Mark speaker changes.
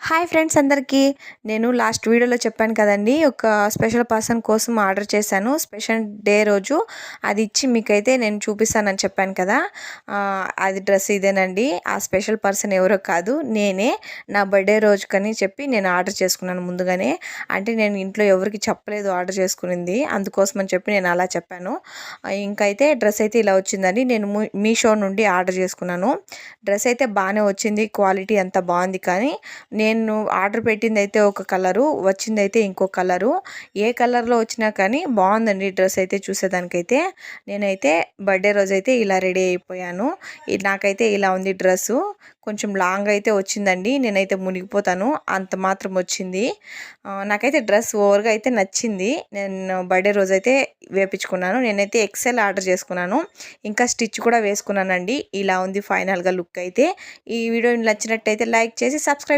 Speaker 1: Hi friends అందరికీ. నేను last వీడియోలో చెప్పాను కదండీ! ఒక స్పెషల్ పర్సన్ కోసం ఆర్డర్ చేశాను. స్పెషల్ డే రోజు అది ఇచ్చి మీకైతే నేను చూపిస్తానని చెప్పాను కదా! అది డ్రెస్ ఇదేనండి. ఆ స్పెషల్ పర్సన్ ఎవరో కాదు నేనే. నా బర్త్‌డే రోజుకని చెప్పి నేను ఆర్డర్ చేసుకున్నాను ముందుగానే. అంటే నేను ఇంట్లో ఎవరికీ చెప్పలేదు ఆర్డర్ చేసుకునింది. అందుకోసమని చెప్పి నేను అలా చెప్పాను. ఇంకైతే డ్రెస్ అయితే ఇలా వచ్చిందండి. నేను మీషో నుండి ఆర్డర్ చేసుకున్నాను. డ్రెస్ అయితే బాగానే వచ్చింది. క్వాలిటీ అంతా బాగుంది. కానీ నేను ఆర్డర్ పెట్టిందైతే ఒక కలరు, వచ్చిందైతే ఇంకో కలరు. ఏ కలర్‌లో వచ్చినా కానీ బాగుందండి డ్రెస్ అయితే చూసేదానికైతే. నేనైతే బర్త్‌డే రోజైతే ఇలా రెడీ అయిపోయాను. నాకైతే ఇలా ఉంది డ్రెస్సు. కొంచెం లాంగ్ అయితే వచ్చిందండి. నేనైతే మునిగిపోతాను అంత మాత్రం వచ్చింది. నాకైతే డ్రెస్ ఓవర్‌గా అయితే నచ్చింది. నేను బర్త్‌డే రోజైతే వేపించుకున్నాను. నేనైతే ఎక్సెల్ ఆర్డర్ చేసుకున్నాను. ఇంకా స్టిచ్ కూడా వేసుకున్నానండి. ఇలా ఉంది ఫైనల్‌గా లుక్ అయితే. ఈ వీడియో నచ్చినట్టయితే లైక్ చేసి సబ్స్క్రైబ్